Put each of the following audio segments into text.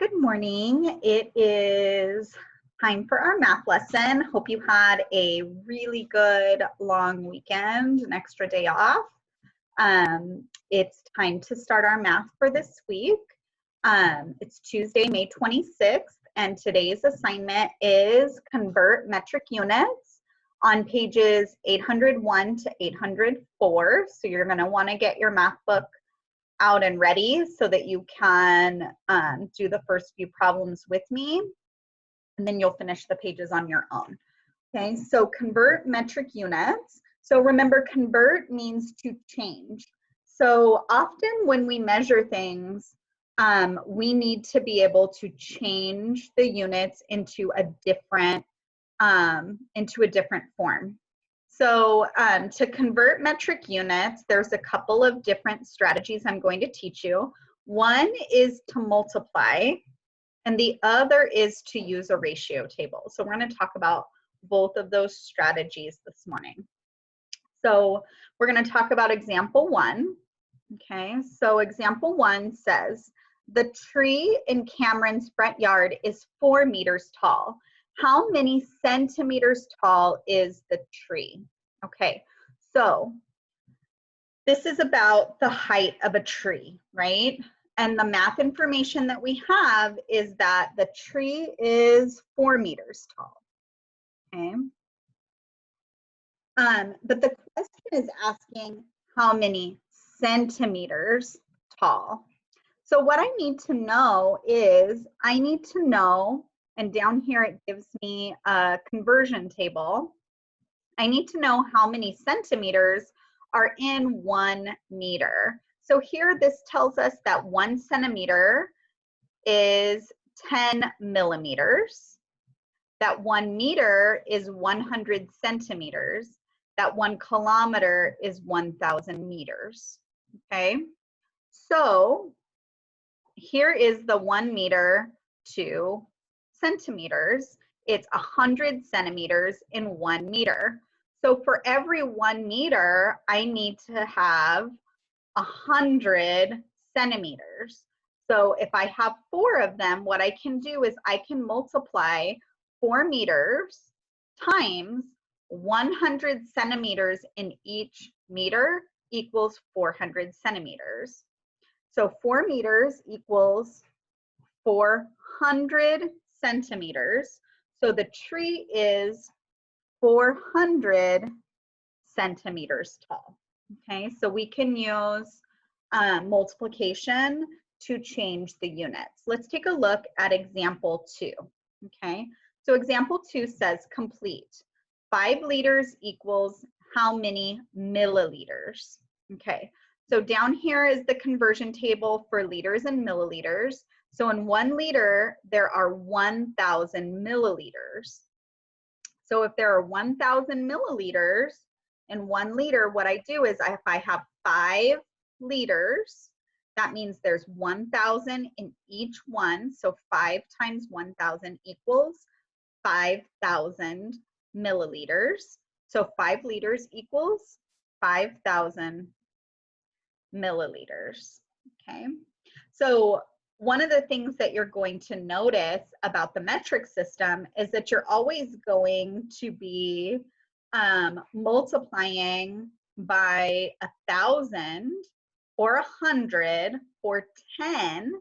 Good morning. It is time for our math lesson. Hope you had a really good long weekend, an extra day off. It's time to start our math for this week. It's Tuesday, May 26th, and today's assignment is convert metric units on pages 801 to 804. So you're going to want to get your math book out and ready so that you can do the first few problems with me, and then you'll finish the pages on your own. Okay, so convert metric units. So remember, convert means to change. So often when we measure things, we need to be able to change the units into a different form. So to convert metric units, there's a couple of different strategies I'm going to teach you. One is to multiply, and the other is to use a ratio table. So we're going to talk about both of those strategies this morning. So we're going to talk about example one. Okay, so example one says, the tree in Cameron's front yard is 4 meters tall. How many centimeters tall is the tree? Okay, so this is about the height of a tree, right? And the math information that we have is that the tree is 4 meters tall, okay? But the question is asking how many centimeters tall. So what I need to know is, I need to know, and down here it gives me a conversion table. I need to know how many centimeters are in 1 meter. So here this tells us that 1 centimeter is 10 millimeters, that 1 meter is 100 centimeters, that 1 kilometer is 1,000 meters, okay? So here is the 1 meter to centimeters. It's 100 centimeters in 1 meter. So for every 1 meter, I need to have 100 centimeters. So if I have 4 of them, what I can do is I can multiply 4 meters times 100 centimeters in each meter equals 400 centimeters. So 4 meters equals 400 centimeters. So the tree is 400 centimeters tall. Okay, so we can use multiplication to change the units. Let's take a look at example 2. Okay, so example 2 says complete. 5 liters equals how many milliliters? Okay, so down here is the conversion table for liters and milliliters. So in 1 liter, there are 1,000 milliliters. So if there are 1,000 milliliters in 1 liter, what I do is if I have 5 liters, that means there's 1,000 in each one. So 5 times 1,000 equals 5,000 milliliters. So 5 liters equals 5,000 milliliters, okay? So one of the things that you're going to notice about the metric system is that you're always going to be multiplying by 1,000 or 100 or 10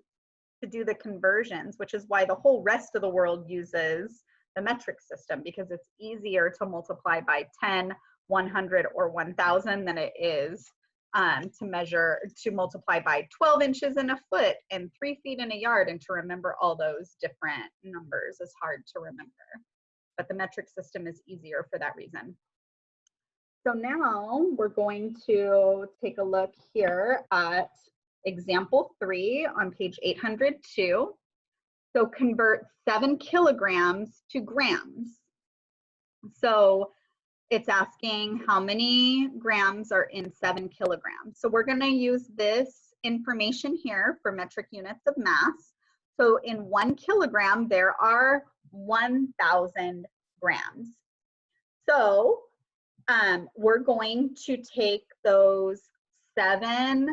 to do the conversions, which is why the whole rest of the world uses the metric system, because it's easier to multiply by 10, 100, or 1,000 than it is to multiply by 12 inches in a foot and 3 feet in a yard, and to remember all those different numbers is hard to remember. But the metric system is easier for that reason. So now we're going to take a look here at example 3 on page 802. So convert 7 kilograms to grams. So it's asking how many grams are in 7 kilograms. So we're going to use this information here for metric units of mass. So in 1 kilogram, there are 1,000 grams. So we're going to take those 7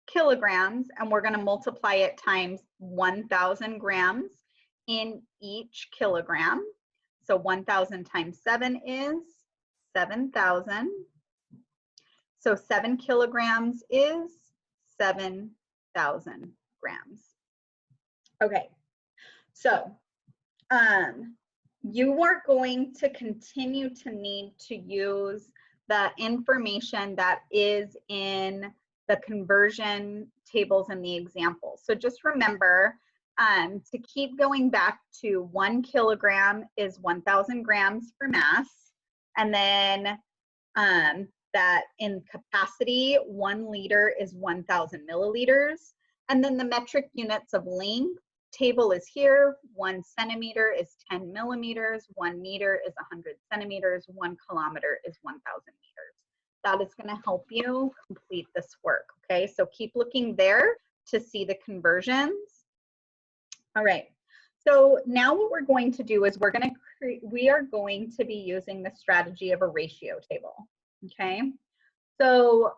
kilograms, and we're going to multiply it times 1,000 grams in each kilogram. So 1,000 times 7 is 7,000. So 7 kilograms is 7,000 grams. Okay, so you are going to continue to need to use the information that is in the conversion tables and the examples. So just remember to keep going back to 1 kilogram is 1,000 grams for mass, and then that in capacity, 1 liter is 1,000 milliliters, and then the metric units of length table is here. 1 centimeter is 10 millimeters, 1 meter is 100 centimeters, 1 kilometer is 1,000 meters. That is going to help you complete this work. Okay, so keep looking there to see the conversions. All right, so now what we're going to do is we are going to be using the strategy of a ratio table. Okay, so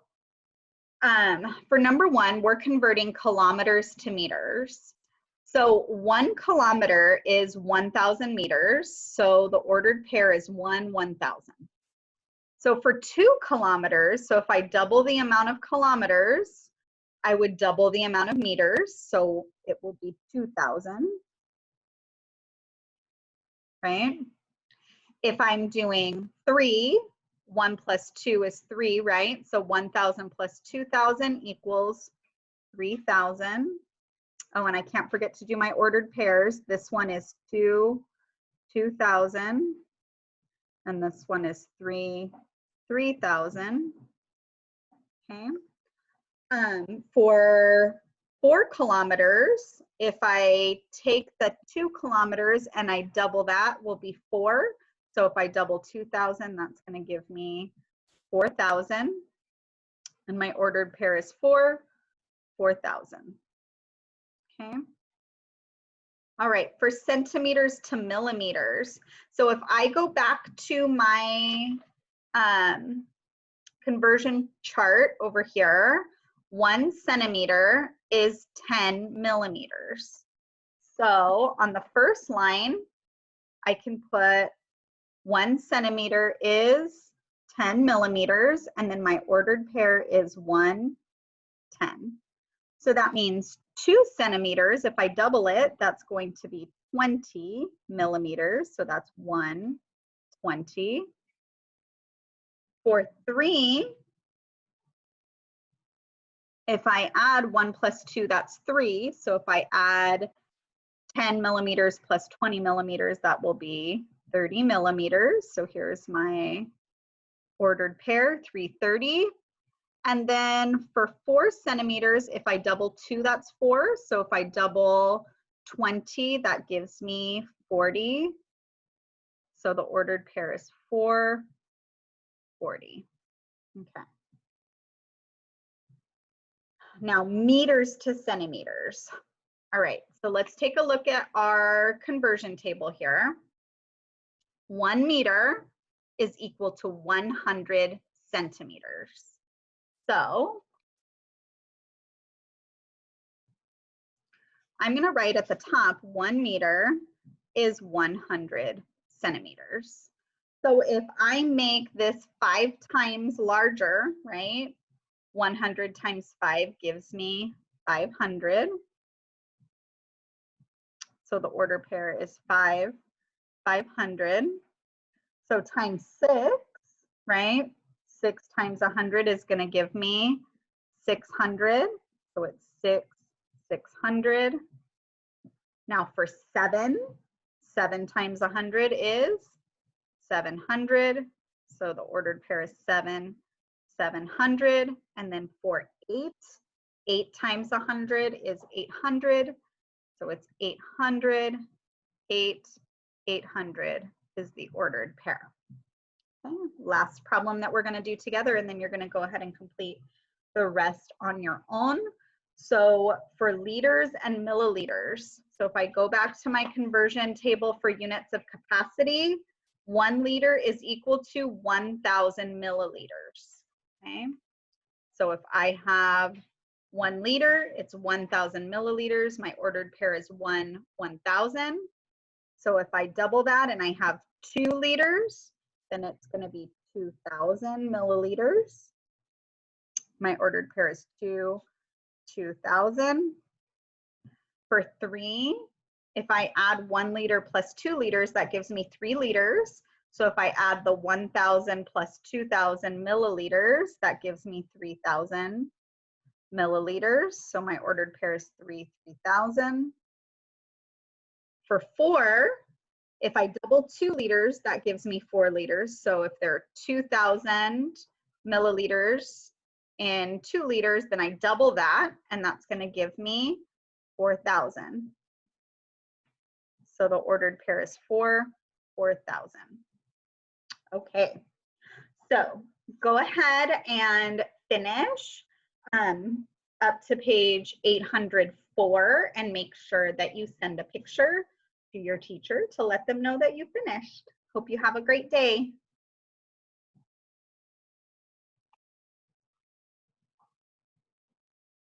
for number 1, we're converting kilometers to meters. So 1 kilometer is 1,000 meters. So the ordered pair is 1, 1,000. So for 2 kilometers, so if I double the amount of kilometers, I would double the amount of meters. So it will be 2,000, right? If I'm doing 3, 1 plus 2 is 3, right? So 1,000 plus 2,000 equals 3,000. Oh, and I can't forget to do my ordered pairs. This one is 2,000, and this one is 3,000. Okay. For 4 kilometers, if I take the 2 kilometers and I double that, will be 4. So if I double 2,000, that's going to give me 4,000. And my ordered pair is 4,000. Okay. All right, for centimeters to millimeters. So if I go back to my conversion chart over here, 1 centimeter is 10 millimeters. So on the first line, I can put 1 centimeter is 10 millimeters, and then my ordered pair is 110. So that means 2 centimeters, if I double it, that's going to be 20 millimeters. So that's 120. For 3, if I add 1 plus 2, that's 3. So if I add 10 millimeters plus 20 millimeters, that will be 30 millimeters. So here's my ordered pair, 330. And then for 4 centimeters, if I double 2, that's 4. So if I double 20, that gives me 40. So the ordered pair is 440. Okay. Now meters to centimeters. All right, so let's take a look at our conversion table here. 1 meter is equal to 100 centimeters. So I'm going to write at the top 1 meter is 100 centimeters. So if I make this 5 times larger, right? 100 times 5 gives me 500. So the order pair is 500. So times 6, right? 6 times 100 is going to give me 600. So it's 600. Now for 7 times 100 is 700. So the ordered pair is 700. And then for 8 times 100 is 800. So it's 800, 800 is the ordered pair. Okay. Last problem that we're going to do together, and then you're going to go ahead and complete the rest on your own. So for liters and milliliters, so if I go back to my conversion table for units of capacity, 1 liter is equal to 1,000 milliliters. Okay. So if I have 1 liter, it's 1,000 milliliters. My ordered pair is 1,000. So if I double that and I have 2 liters, then it's going to be 2,000 milliliters. My ordered pair is 2,000. For 3, if I add 1 liter plus 2 liters, that gives me 3 liters. So if I add the 1,000 plus 2,000 milliliters, that gives me 3,000 milliliters. So my ordered pair is 3,000. For 4, if I double 2 liters, that gives me 4 liters. So if there are 2,000 milliliters in 2 liters, then I double that, and that's going to give me 4,000. So the ordered pair is 4,000. Okay, so go ahead and finish up to page 804 and make sure that you send a picture to your teacher to let them know that you finished. Hope you have a great day.